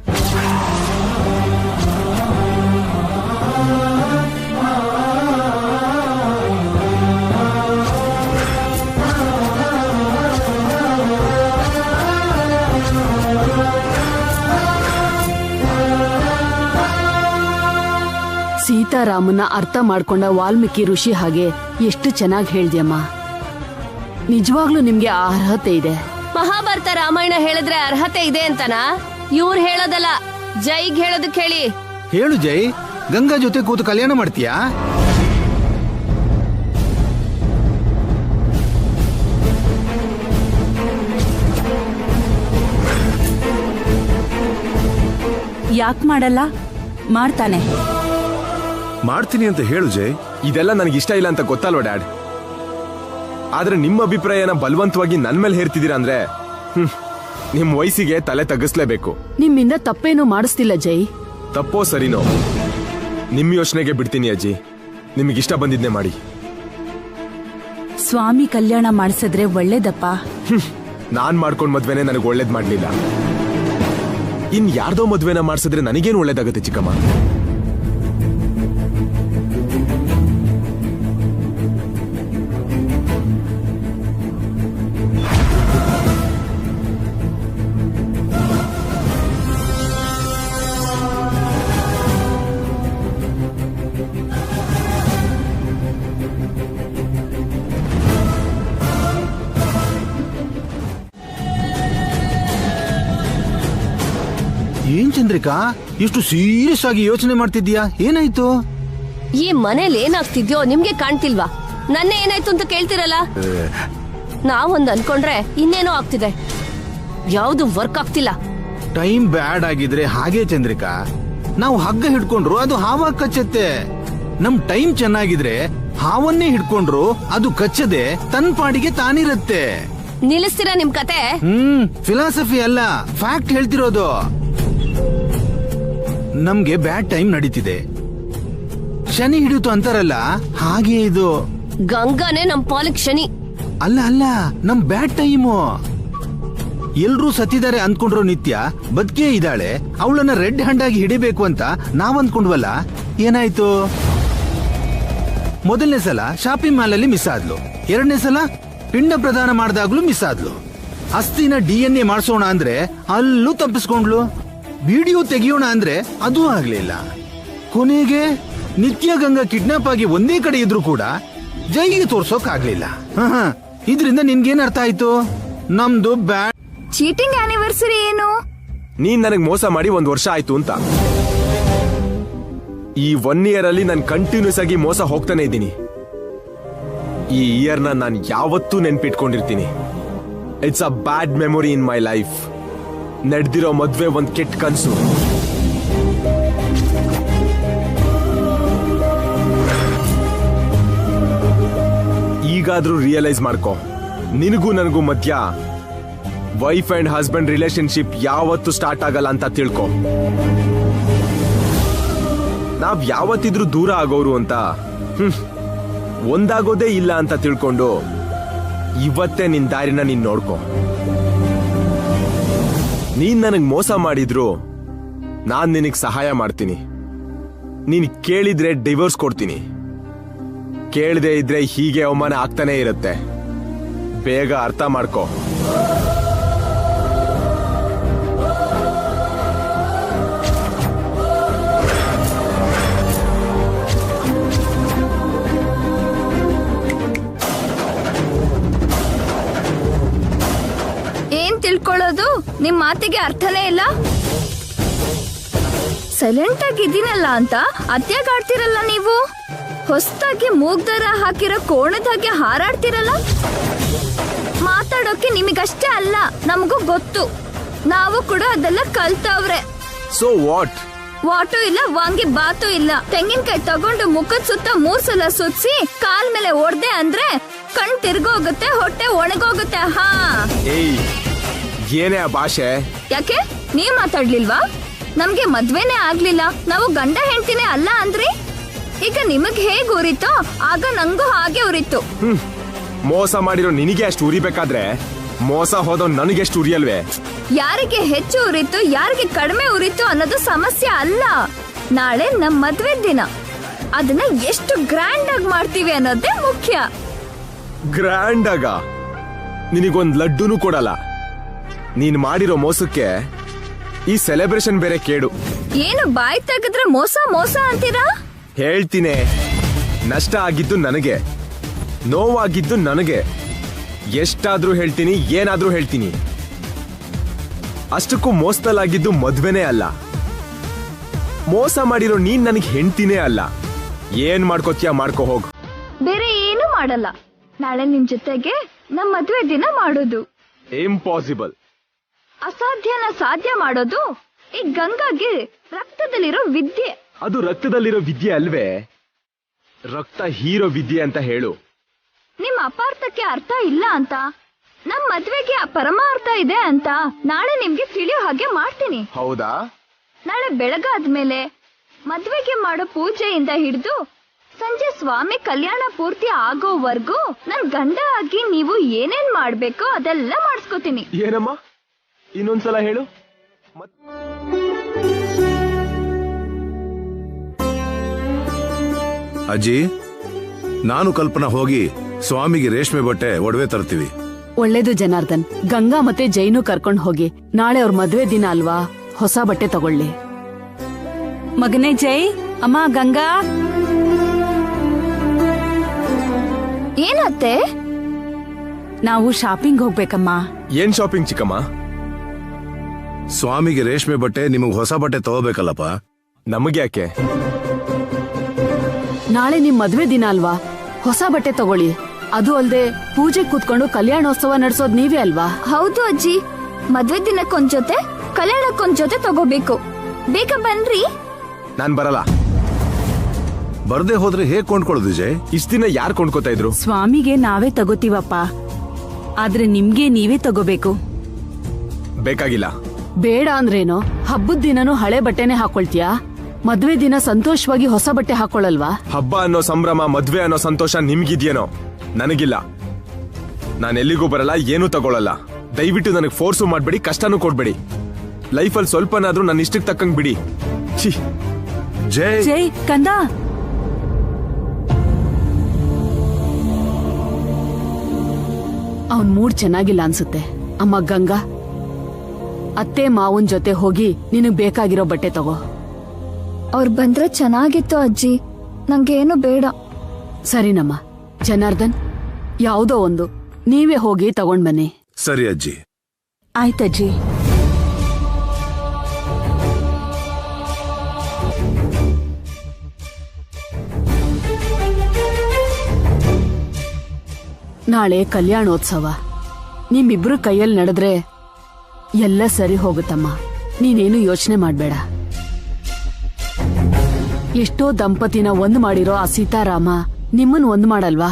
ಸೀತಾರಾಮನ ಅರ್ಥ ಮಾಡ್ಕೊಂಡ ವಾಲ್ಮೀಕಿ ಋಷಿ ಹಾಗೆ ಎಷ್ಟು ಚೆನ್ನಾಗಿ ಹೇಳ್ದ್ಯಮ್ಮ. ನಿಜವಾಗ್ಲೂ ನಿಮ್ಗೆ ಆ ಅರ್ಹತೆ ಇದೆ. ಮಹಾಭಾರತ ರಾಮಾಯಣ ಹೇಳಿದ್ರೆ ಅರ್ಹತೆ ಇದೆ ಅಂತನಾ? ಇವ್ರು ಹೇಳೋದಲ್ಲ, ಜೈಗ್ ಹೇಳೋದಕ್ಕೆ ಹೇಳಿ. ಹೇಳು ಜೈ, ಗಂಗಾ ಜೊತೆ ಕೂತು ಕಲ್ಯಾಣ ಮಾಡ್ತೀಯಾ? ಯಾಕೆ ಮಾಡಲ್ಲ? ಮಾಡ್ತಾನೆ. ಮಾಡ್ತೀನಿ ಅಂತ ಹೇಳು ಜೈ. ಇದೆಲ್ಲ ನನಗೆ ಇಷ್ಟ ಇಲ್ಲ ಅಂತ ಗೊತ್ತಲ್ವ ಡ್ಯಾಡ್? ಆದ್ರೆ ನಿಮ್ಮ ಅಭಿಪ್ರಾಯನ ಬಲವಂತವಾಗಿ ನನ್ ಮೇಲೆ ಹೇರ್ತಿದ್ದೀರಾ ಅಂದ್ರೆ ನಿಮ್ ವಯಸ್ಸಿಗೆ ತಲೆ ತಗ್ಗಿಸ್ಲೇಬೇಕು. ನಿಮ್ಮಿಂದ ತಪ್ಪೇನು ಮಾಡಿಸ್ತಿಲ್ಲ ಜೈ. ತಪ್ಪೋ ಸರಿನೋ ನಿಮ್ ಯೋಚನೆಗೆ ಬಿಡ್ತೀನಿ ಅಜ್ಜಿ. ನಿಮಗಿಷ್ಟ ಬಂದಿದ್ನೆ ಮಾಡಿ. ಸ್ವಾಮಿ ಕಲ್ಯಾಣ ಮಾಡಿಸಿದ್ರೆ ಒಳ್ಳೇದಪ್ಪ. ನಾನ್ ಮಾಡ್ಕೊಂಡ್ ಮದ್ವೆನೆ ನನಗೆ ಒಳ್ಳೇದ್ ಮಾಡ್ಲಿಲ್ಲ. ಇನ್ ಯಾರ್ದೋ ಮದ್ವೆನ ಮಾಡ್ಸಿದ್ರೆ ನನಗೇನು ಒಳ್ಳೇದಾಗುತ್ತೆ ಚಿಕ್ಕಮ್ಮ? ಏನ್ ಚಂದ್ರಿಕಾ, ಇಷ್ಟು ಸೀರಿಯಸ್ ಆಗಿ ಯೋಚನೆ ಮಾಡ್ತಿದ್ಯಾ? ಏನಾಯ್ತು? ಈ ಮನೇಲಿ ಏನಾಗ್ತಿದ್ಯೋ ನಿಮ್ಗೆ ಕಾಣ್ತಿಲ್ವಾ? ನನ್ನೇ ಏನಾಯ್ತು ಅಂತ ಕೇಳ್ತಿರಲ್ಲ. ನಾವೊಂದ್ ಅನ್ಕೊಂಡ್ರೆ ಇನ್ನೇನೋ ಆಗ್ತಿದೆ. ಯಾವ್ದು ವರ್ಕ್ ಆಗ್ತಿಲ್ಲ. ಟೈಮ್ ಬ್ಯಾಡ್ ಆಗಿದ್ರೆ ಹಾಗೆ ಚಂದ್ರಿಕಾ. ನಾವು ಹಗ್ಗ ಹಿಡ್ಕೊಂಡ್ರು ಅದು ಹಾವಾಗ ಕಚ್ಚತ್ತೆ. ನಮ್ ಟೈಮ್ ಚೆನ್ನಾಗಿದ್ರೆ ಹಾವನ್ನೇ ಹಿಡ್ಕೊಂಡ್ರು ಅದು ಕಚ್ಚದೆ ತನ್ ಪಾಡಿಗೆ ತಾನಿರತ್ತೆ. ನಿಲ್ಲಿಸ್ತೀರಾ ನಿಮ್ ಕತೆ? ಫಿಲಾಸಫಿ ಅಲ್ಲ, ಫ್ಯಾಕ್ಟ್ ಹೇಳ್ತಿರೋದು. ನಮ್ಗೆ ಬ್ಯಾಡ್ ಟೈಮ್ ನಡೀತಿದೆ, ಶನಿ ಹಿಡಿಯುತ್ತು ಅಂತಾರಲ್ಲ, ಹಾಗೆ ಇದು. ಗಂಗಾನೇ ನಮ್ ಪಾಲಿಕ್ ಶನಿ. ಅಲ್ಲ ಅಲ್ಲ, ನಮ್ ಬ್ಯಾಡ್ ಟೈಮು. ಎಲ್ರೂ ಸತ್ತಿದ್ದಾರೆ ಅಂದ್ಕೊಂಡ್ರು ನಿತ್ಯ ಬದುಕೇ ಇದ್ದಾಳೆ, ಅವಳನ್ನ ರೆಡ್ ಹ್ಯಾಂಡ್ ಆಗಿ ಹಿಡಿಬೇಕು ಅಂತ ನಾವ್ ಅಂದ್ಕೊಂಡ್ವಲ್ಲ, ಏನಾಯ್ತು? ಮೊದಲನೇ ಸಲ ಶಾಪಿಂಗ್ ಮಾಲ್ ಅಲ್ಲಿ ಮಿಸ್ ಆದ್ಲು, ಎರಡನೇ ಸಲ ಪಿಂಡ ಪ್ರದಾನ ಮಾಡಿದಾಗ್ಲೂ ಮಿಸ್ ಆದ್ಲು, ಅಸ್ಥಿನ DNA ಮಾಡಿಸೋಣ ಅಂದ್ರೆ ಅಲ್ಲೂ ತಪ್ಪಿಸ್ಕೊಂಡ್ಲು, ವಿಡಿಯೋ ತೆಗಿಯೋಣ ಅಂದ್ರೆ ಅದೂ ಆಗ್ಲಿಲ್ಲ. ಕೊನೆಗೆ ನಿತ್ಯ ಗಂಗಾ ಕಿಡ್ನಾಪ್ ಆಗಿ ಒಂದೇ ಕಡೆ ಇದ್ರು ಕೂಡ ಜೈಗೆ ತೋರ್ಸೋಕ್ ಆಗ್ಲಿಲ್ಲ. ಇದ್ರಿಂದ ನಿನ್ಗೇನ್ ಅರ್ಥ ಆಯ್ತು? ನಮ್ದು ಬ್ಯಾಡ್ ಚೀಟಿಂಗ್ ಆನಿವರ್ಸರಿ ಏನು? ನೀನ್ ನನಗ್ ಮೋಸ ಮಾಡಿ 1 ವರ್ಷ ಆಯ್ತು ಅಂತ. ಈ 1 ಇಯರ್ ಅಲ್ಲಿ ನಾನು ಕಂಟಿನ್ಯೂಸ್ ಆಗಿ ಮೋಸ ಹೋಗ್ತಾನೆ ಇದ್ದೀನಿ. ಈ ಇಯರ್ನ ನಾನು ಯಾವತ್ತೂ ನೆನ್ಪಿಟ್ಕೊಂಡಿರ್ತೀನಿ. It's a bad memory in my life. ನಡೆದಿರೋ ಮದ್ವೆ ಒಂದ್ ಕೆಟ್ಟ ಕನ್ಸು. ಈಗಾದ್ರೂ ರಿಯಲೈಸ್ ಮಾಡ್ಕೋ, ನಿನಗೂ ನನಗೂ ಮಧ್ಯ ವೈಫ್ ಅಂಡ್ ಹಸ್ಬೆಂಡ್ ರಿಲೇಶನ್ಶಿಪ್ ಯಾವತ್ತೂ ಸ್ಟಾರ್ಟ್ ಆಗಲ್ಲ ಅಂತ ತಿಳ್ಕೊ. ನಾವ್ ಯಾವತ್ತಿದ್ರೂ ದೂರ ಆಗೋರು ಅಂತ ಒಂದಾಗೋದೇ ಇಲ್ಲ ಅಂತ ತಿಳ್ಕೊಂಡು ಇವತ್ತೇ ನಿನ್ ದಾರಿನ ನೀನ್ ನೋಡ್ಕೊ. ನೀನ್ ನನಗ್ ಮೋಸ ಮಾಡಿದ್ರು ನಾನ್ ನಿನಗ್ ಸಹಾಯ ಮಾಡ್ತೀನಿ. ನೀನ್ ಕೇಳಿದ್ರೆ ಡಿವೋರ್ಸ್ ಕೊಡ್ತೀನಿ, ಕೇಳದೆ ಇದ್ರೆ ಹೀಗೆ ಅವಮಾನ ಆಗ್ತಾನೆ ಇರುತ್ತೆ. ಬೇಗ ಅರ್ಥ ಮಾಡ್ಕೋ. ಏನ್ ತಿಳ್ಕೊಳ್ಳೋದು? ನಿಮ್ ಮಾತಿಗೆ ಅರ್ಥನೇ ಇಲ್ಲ. ಸೈಲೆಂಟ್ ಆಗಿದ್ದೀನಲ್ಲ ಅಂತ ಅತ್ಯಾಗಾಡ್ತಿರಲ್ಲ ನೀವು. ಹೊಸದಾಗಿ ಮೂಗ್ದಾರ ಹಾಕಿರೋ ಕೋಣದಾಗೆ ಹಾರಾಡ್ತಿರಲ್ಲ. ಮಾತಾಡೋಕೆ ನಿಮಗಷ್ಟೇ ಅಲ್ಲ, ನಮಗೂ ಗೊತ್ತು. ನಾವು ಕೂಡ ಅದೆಲ್ಲ ಕಲ್ತವ್ರೆ. So what? ವಾಟು ಇಲ್ಲ, ವಾಂಗಿ ಬಾತು ಇಲ್ಲ. ತೆಂಗಿನಕಾಯಿ ತಗೊಂಡು ಮುಖದ ಸುತ್ತ 3 ಸಲ ಸುತ್ಸಿ ಕಾಲ್ ಮೇಲೆ ಒಡ್ದೆ ಅಂದ್ರೆ ಕಣ್ ತಿರ್ಗೋಗುತ್ತೆ, ಹೊಟ್ಟೆ ಒಣಗೋಗುತ್ತೆ. ಹಾ, ಏನೇ ಆ ಭಾಷೆ? ಯಾಕೆ ನೀವ್ ಮಾತಾಡ್ಲಿಲ್ವಾ? ನಮ್ಗೆ ಮದ್ವೆನೇ ಆಗ್ಲಿಲ್ಲ, ನಾವು ಗಂಡ ಹೆಂಡ್ತಿನೇ ಅಲ್ಲ ಅಂದ್ರಿ. ಈಗ ನಿಮಗ್ ಹೇಗ್ ಉರಿತೋ ಆಗ ನಂಗೂ ಹಾಗೆ ಉರಿತು. ಮೋಸ ಮಾಡಿರೋ ನಿನಗೆ ಅಷ್ಟು ಉರಿಬೇಕಾದ್ರೆ ಮೋಸ ಹೋದವ್ ನನಗೆಷ್ಟು ಉರಿಯಲ್ವೇ? ಯಾರಿಗೆ ಹೆಚ್ಚು ಉರಿತು ಯಾರಿಗೆ ಕಡಿಮೆ ಉರಿತು ಅನ್ನೋದು ಸಮಸ್ಯೆ ಅಲ್ಲ. ನಾಳೆ ನಮ್ ಮದ್ವೆ ದಿನ, ಅದನ್ನ ಎಷ್ಟು ಗ್ರ್ಯಾಂಡ್ ಆಗಿ ಮಾಡ್ತೀವಿ ಅನ್ನೋದೇ ಮುಖ್ಯ. ಗ್ರ್ಯಾಂಡ್ ಆಗ ನಿನಗೊಂದ್ ಲಡ್ಡುನು ಕೊಡಲ್ಲ. ನೀನ್ ಮಾಡಿರೋ ಮೋಸಕ್ಕೆ ಈ ಸೆಲೆಬ್ರೇಷನ್ ಬೇರೆ ಕೇಡು. ಏನು ಬಾಯಿ ತೆಗೆದ್ರೆ ಮೋಸ ಮೋಸ ಅಂತೀರಾ? ಹೇಳ್ತೀನಿ, ನಷ್ಟ ಆಗಿದ್ದು ನನಗೆ, ನೋವಾಗಿದ್ದು ನನಗೆ. ಎಷ್ಟಾದ್ರೂ ಹೇಳ್ತೀನಿ, ಏನಾದ್ರೂ ಹೇಳ್ತೀನಿ. ಅಷ್ಟಕ್ಕೂ ಮೋಸದಲ್ಲಾಗಿದ್ದು ಮದ್ವೆನೇ ಅಲ್ಲ. ಮೋಸ ಮಾಡಿರೋ ನೀನ್ ನನಗೆ ಹೆಂಡ್ತಿನೇ ಅಲ್ಲ. ಏನ್ ಮಾಡ್ಕೋತೀಯ ಮಾಡ್ಕೋ ಹೋಗು. ಬೇರೆ ಏನು ಮಾಡಲ್ಲ. ನಾಳೆ ನಿಮ್ ಜೊತೆಗೆ ನಮ್ ಮದ್ವೆ ದಿನ ಮಾಡೋದು. ಇಂಪಾಸಿಬಲ್. ಅಸಾಧ್ಯನ ಸಾಧ್ಯ ಮಾಡೋದು ಈ ಗಂಗಾಗೆ ರಕ್ತದಲ್ಲಿರೋ ವಿದ್ಯೆ. ಅದು ರಕ್ತದಲ್ಲಿರೋ ವಿದ್ಯೆ ಅಲ್ವೇ? ರಕ್ತ ಹೀರೋ ವಿದ್ಯೆ ಅಂತ ಹೇಳು. ನಿಮ್ ಅಪಾರ್ಥಕ್ಕೆ ಅರ್ಥ ಇಲ್ಲ ಅಂತ, ನಮ್ ಮದ್ವೆಗೆ ಪರಮಾರ್ಥ ಇದೆ ಅಂತ ನಾಳೆ ನಿಮ್ಗೆ ತಿಳಿಯೋ ಹಾಗೆ ಮಾಡ್ತೀನಿ. ಹೌದಾ? ನಾಳೆ ಬೆಳಗಾದ್ಮೇಲೆ ಮದ್ವೆಗೆ ಮಾಡೋ ಪೂಜೆಯಿಂದ ಹಿಡಿದು ಸಂಜೆ ಸ್ವಾಮಿ ಕಲ್ಯಾಣ ಪೂರ್ತಿ ಆಗೋವರೆಗೂ ನನ್ ಗಂಡ ಆಗಿ ನೀವು ಏನೇನ್ ಮಾಡ್ಬೇಕೋ ಅದೆಲ್ಲ ಮಾಡಿಸ್ಕೋತೀನಿ. ಏನಮ್ಮ, ಇನ್ನೊಂದ್ಸಲ ಹೇಳು. ಅಜ್ಜಿ, ನಾನು ಕಲ್ಪನಾ ಹೋಗಿ ಸ್ವಾಮಿಗೆ ರೇಷ್ಮೆ ಬಟ್ಟೆ ಒಡವೆ ತರ್ತೀವಿ. ಒಳ್ಳೇದು ಜನಾರ್ದನ್. ಗಂಗಾ ಮತ್ತೆ ಜೈನು ಕರ್ಕೊಂಡ್ ಹೋಗಿ. ನಾಳೆ ಅವ್ರ ಮದ್ವೆ ದಿನ ಅಲ್ವಾ, ಹೊಸ ಬಟ್ಟೆ ತಗೊಳ್ಳಿ. ಮಗನೇ ಜೈ, ಅಮ್ಮ ಗಂಗಾ. ಏನತ್ತೆ? ನಾವು ಶಾಪಿಂಗ್ ಹೋಗ್ಬೇಕಮ್ಮ. ಏನ್ ಶಾಪಿಂಗ್ ಚಿಕ್ಕಮ್ಮ? ಸ್ವಾಮಿಗೆ ರೇಷ್ಮೆ ಬಟ್ಟೆ, ನಿಮಗ್ ಹೊಸ ಬಟ್ಟೆ ತಗೋಬೇಕಲ್ಲಪ್ಪ. ನಮಗೆ ಯಾಕೆ? ನಾಳೆ ನಿಮ್ ಮದ್ವೆ ದಿನ ಅಲ್ವಾ, ಹೊಸ ಬಟ್ಟೆ ತಗೊಳ್ಳಿ. ಅದು ಅಲ್ದೆ ಪೂಜೆ ಕೂತ್ಕೊಂಡು ಕಲ್ಯಾಣೋತ್ಸವ ನಡೆಸೋದ್ ನೀವೇ ಅಲ್ವಾ? ಹೌದು ಅಜ್ಜಿ, ಮದ್ವೆ ದಿನಕ್ಕೊಂದ್ ಜೊತೆ ಕಲ್ಯಾಣಕ್ಕೊಂದ್ ಜೊತೆ ತಗೋಬೇಕು. ಬೇಗ ಬನ್ರಿ. ನಾನ್ ಬರಲ್ಲ. ಬರ್ದೇ ಹೋದ್ರೆ ಹೇಗ್ ಕೊಂಡ್ಕೊಳ್ಳೋದು ಜೈ? ಇಷ್ಟ ದಿನ ಯಾರು ಕೊಂಡ್ಕೋತಾ ಇದ್ರು? ಸ್ವಾಮಿಗೆ ನಾವೇ ತಗೋತೀವಪ್ಪ, ಆದ್ರೆ ನಿಮ್ಗೆ ನೀವೇ ತಗೋಬೇಕು. ಬೇಕಾಗಿಲ್ಲ. ಬೇಡ ಅಂದ್ರೇನು? ಹಬ್ಬದ ದಿನನೂ ಹಳೆ ಬಟ್ಟೆನೆ ಹಾಕೊಳ್ತೀಯಾ? ಮದ್ವೆ ದಿನ ಸಂತೋಷವಾಗಿ ಹೊಸ ಬಟ್ಟೆ ಹಾಕೊಳ್ಳಲ್ವಾ? ಹಬ್ಬ ಅನ್ನೋ ಸಂಭ್ರಮ, ಮದ್ವೆ ಅನ್ನೋ ಸಂತೋಷ ನಿಮ್ಗಿದ್ಯೇನೋ, ನನಗಿಲ್ಲ. ನಾನೆಲ್ಲಿಗೂ ಬರಲ್ಲ, ಏನೂ ತಗೊಳ್ಳಲ್ಲ. ದಯವಿಟ್ಟು ನನಗೆ ಫೋರ್ಸು ಮಾಡ್ಬೇಡಿ, ಕಷ್ಟನೂ ಕೊಡ್ಬೇಡಿ. ಲೈಫಲ್ಲಿ ಸ್ವಲ್ಪನಾದ್ರೂ ನನ್ನ ಇಷ್ಟಕ್ಕೆ ತಕ್ಕಂಗ್ ಬಿಡಿ. ಜೈ ಜೈ ಕಂದ. ಅವನ್ ಮೂಡ್ ಚೆನ್ನಾಗಿಲ್ಲ ಅನ್ಸುತ್ತೆ. ಅಮ್ಮ ಗಂಗಾ, ಅತ್ತೆ ಮಾವನ್ ಜೊತೆ ಹೋಗಿ ನಿನಗ್ ಬೇಕಾಗಿರೋ ಬಟ್ಟೆ ತಗೋ. ಅವ್ರು ಬಂದ್ರೆ ಚೆನ್ನಾಗಿತ್ತು ಅಜ್ಜಿ, ನಂಗೇನು ಬೇಡ. ಸರಿನಮ್ಮ. ಜನಾರ್ದನ್, ಯಾವುದೋ ಒಂದು ನೀವೇ ಹೋಗಿ ತಗೊಂಡ್ ಬನ್ನಿ. ಸರಿ ಅಜ್ಜಿ. ಆಯ್ತಜ್ಜಿ. ನಾಳೆ ಕಲ್ಯಾಣೋತ್ಸವ. ನಿಮ್ಮಿಬ್ರು ಕೈಯಲ್ಲಿ ನಡೆದ್ರೆ ಎಲ್ಲ ಸರಿ ಹೋಗುತ್ತಮ್ಮ. ನೀನೇನು ಯೋಚನೆ ಮಾಡ್ಬೇಡ. ಎಷ್ಟೋ ದಂಪತಿನ ಒಂದ್ ಮಾಡಿರೋ ಆ ಸೀತಾರಾಮ ನಿಮ್ಮನ್ ಒಂದ್ ಮಾಡಲ್ವಾ?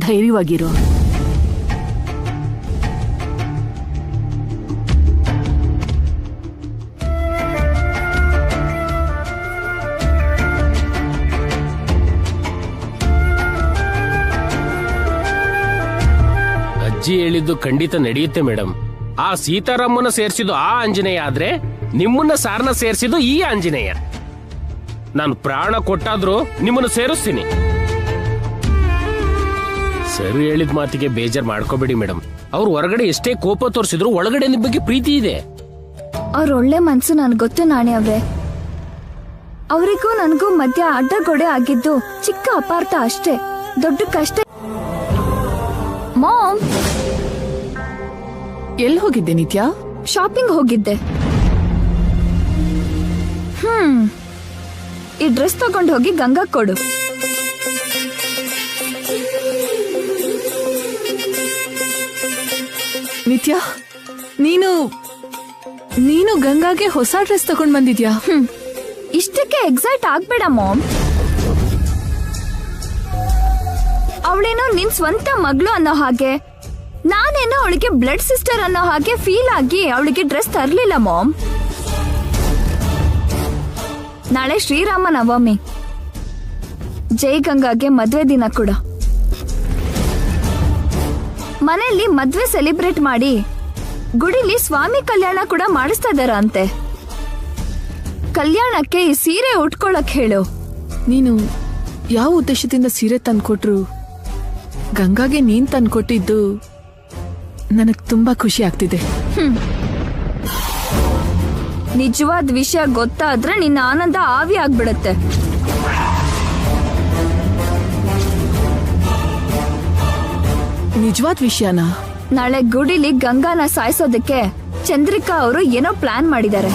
ಧೈರ್ಯವಾಗಿರೋ. ಅಜ್ಜಿ ಹೇಳಿದ್ದು ಖಂಡಿತ ನಡೆಯುತ್ತೆ ಮೇಡಮ್. ಆ ಸೀತಾರಾಮನ ಸೇರಿಸಿದ್ದು ಆ ಆಂಜನೇಯ ಆದ್ರೆ ನಿಮ್ಮನ್ನ ಸಾರನ ಸೇರಿಸಿದ್ದು ಈ ಆಂಜನೇಯ. ನಾನು ಪ್ರಾಣ ಕೊಟ್ಟಾದ್ರೂ ನಿಮ್ಮನ್ನು ಸೇರಿಸ್ತೀನಿ. ಸರಿ ಹೇಳಿದ ಮಾತಿಗೆ ಬೇಜಾರ್ ಮಾಡ್ಕೋಬೇಡಿ ಮೇಡಮ್. ಅವ್ರು ಹೊರಗಡೆ ಎಷ್ಟೇ ಕೋಪ ತೋರಿಸಿದ್ರು ಒಳಗಡೆ ನಿಮ್ ಬಗ್ಗೆ ಪ್ರೀತಿ ಇದೆ. ಅವ್ರ ಒಳ್ಳೆ ಮನ್ಸು ನನ್ಗೆ ಗೊತ್ತು ನಾಣಿ ಅವ್ರೆ. ಅವರಿಗೂ ನನಗೂ ಮಧ್ಯ ಅಡ್ಡಗೋಡೆ ಆಗಿದ್ದು ಚಿಕ್ಕ ಅಪಾರ್ಥ ಅಷ್ಟೇ, ದೊಡ್ಡ ಕಷ್ಟ. ಮಾಮ್, ಎಲ್ಲಿ ಹೋಗಿದ್ದೆ ನಿತ್ಯ? ಶಾಪಿಂಗ್ ಹೋಗಿದ್ದೆ. ಈ ಡ್ರೆಸ್ ತಗೊಂಡು ಹೋಗಿ ಗಂಗಾ ಕೊಡು. ನಿತ್ಯ, ನೀನು ಗಂಗಾಗೆ ಹೊಸ ಡ್ರೆಸ್ ತಗೊಂಡ್ ಬಂದಿದ್ಯಾ? ಇಷ್ಟಕ್ಕೆ ಎಕ್ಸೈಟ್ ಆಗ್ಬೇಡ ಮಾಮ್. ಅವಳೇನೋ ನಿನ್ ಸ್ವಂತ ಮಗಳು ಅನ್ನೋ ಹಾಗೆ, ನಾನೇನೋ ಅವಳಿಗೆ ಬ್ಲಡ್ ಸಿಸ್ಟರ್ ಅನ್ನೋ ಹಾಗೆ ಫೀಲ್ ಆಗಿ ಅವಳಿಗೆ ಡ್ರೆಸ್ ತರ್ಲಿಲ್ಲ ಮಾಮ್. ನಾಳೆ ಶ್ರೀರಾಮ ನವಮಿ, ಜೈ ಗಂಗಾಗೆ ಮದ್ವೆ ದಿನ ಕೂಡ. ಮನೆಯಲ್ಲಿ ಮದ್ವೆ ಸೆಲೆಬ್ರೇಟ್ ಮಾಡಿ ಗುಡಿಲಿ ಸ್ವಾಮಿ ಕಲ್ಯಾಣ ಕೂಡ ಮಾಡಿಸ್ತಾ ಇದಾರಂತೆ. ಕಲ್ಯಾಣಕ್ಕೆ ಈ ಸೀರೆ ಉಟ್ಕೊಳಕ್ ಹೇಳು. ನೀನು ಯಾವ ಉದ್ದೇಶದಿಂದ ಸೀರೆ ತಂದ್ಕೊಟ್ರು ಗಂಗಾಗೆ ನೀನ್ ತಂದ್ಕೊಟ್ಟಿದ್ದು ನನಗ್ ತುಂಬಾ ಖುಷಿ ಆಗ್ತಿದೆ. ನಿಜವಾದ ವಿಷಯ ಗೊತ್ತಾದ್ರೆ ನಿನ್ನ ಆನಂದ ಆವಿ ಆಗ್ಬಿಡತ್ತೆ. ನಿಜವಾದ ವಿಷಯನಾ? ನಾಳೆ ಗುಡಿಲಿ ಗಂಗಾನ ಸಾಯಿಸೋದಕ್ಕೆ ಚಂದ್ರಿಕಾ ಅವರು ಏನೋ ಪ್ಲಾನ್ ಮಾಡಿದ್ದಾರೆ.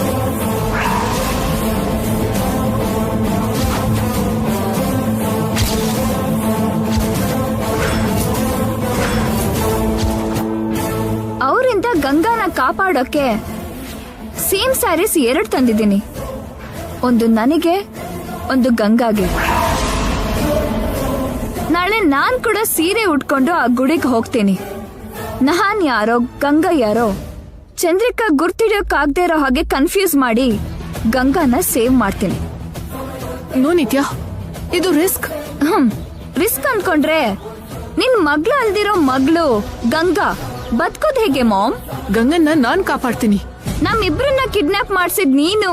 ಅವರಿಂದ ಗಂಗಾನ ಕಾಪಾಡೋಕೆ ಸೇಮ್ ಸ್ಯಾರೀಸ್ 2 ತಂದಿದ್ದೀನಿ. ಒಂದು ನನಗೆ, ಒಂದು ಗಂಗಾಗೆ. ನಾಳೆ ನಾನ್ ಕೂಡ ಸೀರೆ ಉಟ್ಕೊಂಡು ಆ ಗುಡಿಗೆ ಹೋಗ್ತೀನಿ. ನಾನ್ ಯಾರೋ ಗಂಗಾ ಯಾರೋ ಚಂದ್ರಿಕಾ ಗುರ್ತಿಡಿಯೋಕಾಗದೇ ಇರೋ ಹಾಗೆ ಕನ್ಫ್ಯೂಸ್ ಮಾಡಿ ಗಂಗಾನ ಸೇವ್ ಮಾಡ್ತೀನಿ. ನೋ ನಿತ್ಯ, ಇದು ರಿಸ್ಕ್. ರಿಸ್ಕ್ ಅನ್ಕೊಂಡ್ರೆ ನಿನ್ ಮಗ್ಳು ಅಲ್ದಿರೋ ಮಗ್ಳು ಗಂಗಾ ಬದುಕೋದ್ ಹೇಗೆ ಮಾಮ್? ಗಂಗನ್ನ ನಾನ್ ಕಾಪಾಡ್ತೀನಿ. ನಮ್ಮಿಬ್ರನ್ನ ಕಿಡ್ನಾಪ್ ಮಾಡ್ಸಿದ್ ನೀನು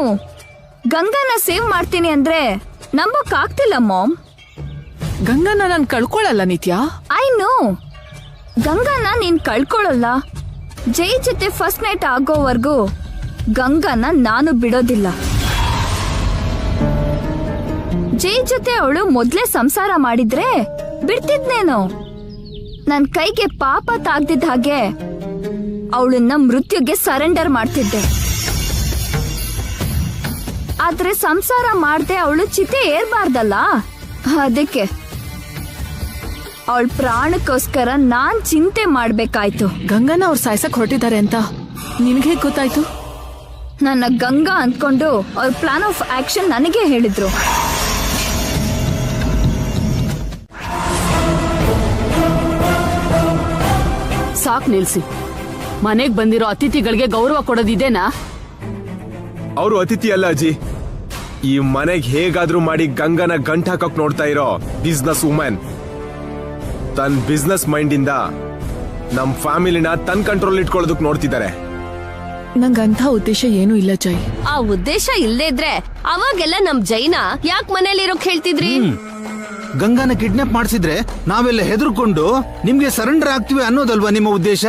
ಗಂಗಾನ ಸೇವ್ ಮಾಡ್ತೀನಿ ಅಂದ್ರೆ ನಂಬಕ್ ಆಗ್ತಿಲ್ಲ ಮಾಮ್. ಗಂಗನ್ನ ನಾನ್ ಕಳ್ಕೊಳಲ್ಲ ನಿತ್ಯ. ಐ ನೋ, ಗಂಗಾನ ನೀನ್ ಕಳ್ಕೊಳಲ್ಲ. ಜೈ ಜೊತೆ ಫಸ್ಟ್ ನೈಟ್ ಆಗೋವರೆಗೂ ಗಂಗಾನ ನಾನು ಬಿಡೋದಿಲ್ಲ. ಜೈ ಜೊತೆ ಅವಳು ಮೊದ್ಲೇ ಸಂಸಾರ ಮಾಡಿದ್ರೆ ಬಿಡ್ತಿದ್ನೇನೋ. ನನ್ ಕೈಗೆ ಪಾಪ ತಾಗ್ದಿದ್ದ ಹಾಗೆ ಅವಳನ್ನ ಮೃತ್ಯುಗೆ ಸರೆಂಡರ್ ಮಾಡ್ತಿದ್ದೆ. ಆದ್ರೆ ಸಂಸಾರ ಮಾಡ್ದೆ ಅವಳು ಚಿತೆ ಏರ್ಬಾರ್ದಲ್ಲ, ಅದಕ್ಕೆ ಅವಳ ಪ್ರಾಣಕ್ಕೋಸ್ಕರ ನಾನ್ ಚಿಂತೆ ಮಾಡ್ಬೇಕಾಯ್ತು. ಗಂಗನ ಅವ್ರು ಸಾಯ್ಸಕ್ ಹೊರಟಿದ್ದಾರೆ ಅಂತ ನಿನ್ಗೆ ಗೊತ್ತಾಯ್ತು? ನನ್ನ ಗಂಗಾ ಅಂದ್ಕೊಂಡು ಅವ್ರ ಪ್ಲಾನ್ ಆಫ್ ಆಕ್ಷನ್ ನನಗೆ ಹೇಳಿದ್ರು. ಸಾಕ್ ನಿಲ್ಸಿ. ಮನೆಗ್ ಬಂದಿರೋ ಅತಿಥಿಗಳಿಗೆ ಗೌರವ ಕೊಡೋದಿದೇನಾ? ಅವರು ಅತಿಥಿ ಅಲ್ಲ ಅಜ್ಜಿ. ಈ ಮನೆಗ್ ಹೇಗಾದ್ರೂ ಮಾಡಿ ಗಂಗನ ಗಂಟ್ ಹಾಕಕ್ ನೋಡ್ತಾ ಇರೋ ಬಿಸ್ನೆಸ್ ವುಮೆನ್. ತನ್ನ ಬಿಸ್ನೆಸ್ ಮೈಂಡ್ ಇಂದ ನಮ್ ಫ್ಯಾಮಿಲಿನ ತನ್ ಕಂಟ್ರೋಲ್ ಇಟ್ಕೊಳ್ಳೋದಕ್ ನೋಡ್ತಿದ್ದಾರೆ. ನಂಗಂಥ ಉದ್ದೇಶ ಏನೂ ಇಲ್ಲ ಜೈ. ಆ ಉದ್ದೇಶ ಇಲ್ಲದೆ ಇದ್ರೆ ಅವಾಗೆಲ್ಲ ನಮ್ ಜೈನ ಯಾಕೆ ಮನೇಲಿರೋಕ್ ಹೇಳ್ತಿದ್ರಿ? ಗಂಗಾನ ಕಿಡ್ನಾಪ್ ಮಾಡಿಸಿದ್ರೆ ನಾವೆಲ್ಲ ಹೆದರ್ಕೊಂಡು ನಿಮ್ಗೆ ಸರೆಂಡರ್ ಆಗ್ತೀವಿ ಅನ್ನೋದಲ್ವಾ ನಿಮ್ಮ ಉದ್ದೇಶ?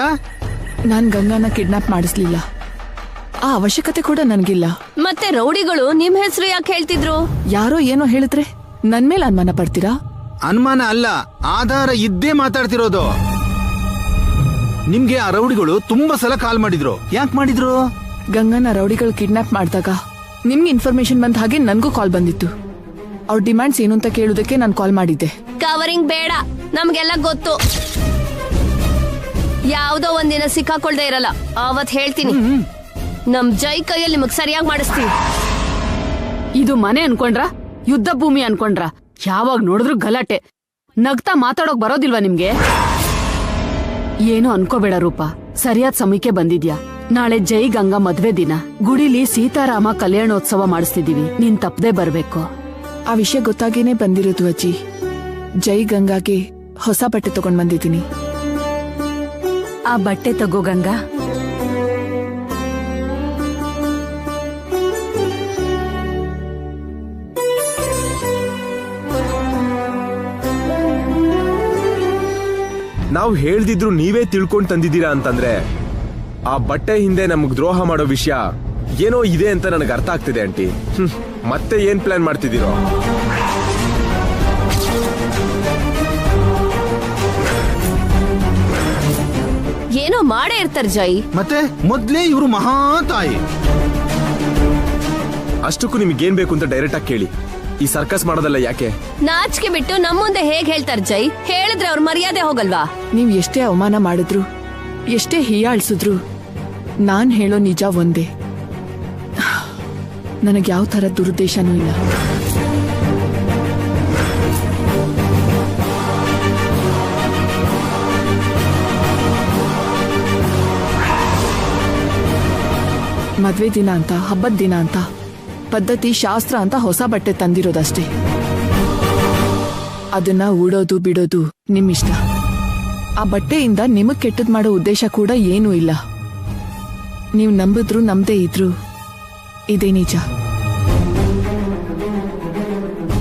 ನಾನ್ ಗಂಗಾನ ಕಿಡ್ನಾಪ್ ಮಾಡಿಸ್ಲಿಲ್ಲ. ಆ ಅವಶ್ಯಕತೆ ಕೂಡ ನನ್ಗಿಲ್ಲ. ಮತ್ತೆ ರೌಡಿಗಳು ನಿಮ್ ಹೆಸರು ಯಾಕೆ ಹೇಳ್ತಿದ್ರು? ಯಾರೋ ಏನೋ ಹೇಳಿದ್ರೆ ನನ್ ಮೇಲೆ ಅನುಮಾನ ಪಡ್ತೀರಾ? ಅನುಮಾನ ಅಲ್ಲ, ಆಧಾರ ಇದ್ದೇ ಮಾತಾಡ್ತಿರೋದು. ನಿಮ್ಗೆ ಆ ರೌಡಿಗಳು ತುಂಬಾ ಸಲ ಕಾಲ್ ಮಾಡಿದ್ರು. ಯಾಕೆ ಮಾಡಿದ್ರು? ಗಂಗಾನ ರೌಡಿಗಳು ಕಿಡ್ನಾಪ್ ಮಾಡಿದಾಗ ನಿಮ್ಗೆ ಇನ್ಫಾರ್ಮೇಶನ್ ಬಂದ ಹಾಗೆ ನನ್ಗೂ ಕಾಲ್ ಬಂದಿತ್ತು. ಅವ್ರ ಡಿಮ್ಯಾಂಡ್ಸ್ ಏನು ಅಂತ ಕೇಳೋದಕ್ಕೆ ನಾನು ಕಾಲ್ ಮಾಡಿದ್ದೆ. ಕವರಿಂಗ್ ಬೇಡ, ನಮ್ಗೆಲ್ಲ ಗೊತ್ತು. ಯಾವ್ದೋ ಒಂದಿನ ಸಿಕ್ಕಾಕೊಳ್ದೆ ಇರಲ್ಲ, ಅವತ್ ಹೇಳ್ತೀನಿ. ನಮ್ ಜೈ ಕೈಯಲ್ಲಿ ನಿಮಗ್ ಸರಿಯಾಗಿ ಮಾಡಿಸ್ತೀವಿ. ಇದು ಮನೆ ಅನ್ಕೊಂಡ್ರ? ಯುದ್ಧ ಭೂಮಿ ಅನ್ಕೊಂಡ್ರ? ಯಾವಾಗ ನೋಡಿದ್ರು ಗಲಾಟೆ. ನಗ್ತಾ ಮಾತಾಡೋಕ್ ಬರೋದಿಲ್ವಾ ನಿಮ್ಗೆ? ಏನು ಅನ್ಕೋಬೇಡ ರೂಪ, ಸರಿಯಾದ ಸಮಯಕ್ಕೆ ಬಂದಿದ್ಯಾ. ನಾಳೆ ಜೈ ಗಂಗಾ ಮದ್ವೆ ದಿನ. ಗುಡಿಲಿ ಸೀತಾರಾಮ ಕಲ್ಯಾಣೋತ್ಸವ ಮಾಡಿಸ್ತಿದೀವಿ. ನೀನ್ ತಪ್ಪದೆ ಬರ್ಬೇಕು. ಆ ವಿಷಯ ಗೊತ್ತಾಗೇನೆ ಬಂದಿರೋದು ಅಜ್ಜಿ. ಜೈ ಗಂಗಾಗೆ ಹೊಸ ಬಟ್ಟೆ ತಗೊಂಡ್ ಬಂದಿದ್ದೀನಿ. ಆ ಬಟ್ಟೆ ತಗೋ ಗಂಗಾ. ನಾವು ಹೇಳ್ದಿದ್ರು ನೀವೇ ತಿಳ್ಕೊಂಡ್ ತಂದಿದ್ದೀರಾ ಅಂತಂದ್ರೆ ಆ ಬಟ್ಟೆ ಹಿಂದೆ ನಮಗ್ ದ್ರೋಹ ಮಾಡೋ ವಿಷಯ ಏನೋ ಇದೆ ಅಂತ ನನಗೆ ಅರ್ಥ ಆಗ್ತಿದೆ ಆಂಟಿ. ಮತ್ತೆ ಏನ್ ಪ್ಲಾನ್ ಮಾಡ್ತಿದ್ದೀರೋ? ಏನೋ ಮಾಡೇ ಇರ್ತಾರ ಜೈ. ಮತ್ತೆ ಮೊದ್ಲೇ ಇವರು ಮಹಾ ತಾಯಿ. ಅಷ್ಟಕ್ಕೂ ನಿಮ್ಗೇನ್ ಬೇಕು ಅಂತ ಡೈರೆಕ್ಟ್ ಆಗಿ ಕೇಳಿ. ಈ ಸರ್ಕಸ್ ಮಾಡೋದಲ್ಲ ಯಾಕೆ? ನಾಚಿಕೆ ಬಿಟ್ಟು ನಮ್ಮ ಮುಂದೆ ಹೇಗ್ ಹೇಳ್ತಾರ ಜೈ? ಹೇಳಿದ್ರೆ ಅವ್ರ ಮರ್ಯಾದೆ ಹೋಗಲ್ವಾ? ನೀವ್ ಎಷ್ಟೇ ಅವಮಾನ ಮಾಡಿದ್ರು, ಎಷ್ಟೇ ಹೀಯಾಳ್ಸಿದ್ರು, ನಾನ್ ಹೇಳೋ ನಿಜ ಒಂದೇ. ನನಗೆ ಯಾವ ತರ ದುರುದ್ದೇಶನೂ ಇಲ್ಲ. ಮದ್ವೆ ದಿನ ಅಂತ, ಹಬ್ಬದ ದಿನ ಅಂತ, ಪದ್ಧತಿ ಶಾಸ್ತ್ರ ಅಂತ ಹೊಸ ಬಟ್ಟೆ ತಂದಿರೋದಷ್ಟೇ. ಅದನ್ನ ಉಡೋದು ಬಿಡೋದು ನಿಮ್ಮಿಷ್ಟ. ಆ ಬಟ್ಟೆಯಿಂದ ನಿಮಗ್ ಕೆಟ್ಟದ್ ಮಾಡೋ ಉದ್ದೇಶ ಕೂಡ ಏನೂ ಇಲ್ಲ. ನೀವು ನಂಬಿದ್ರು ನಂಬದೇ ಇದ್ರು ಇದೇ ನಿಜ.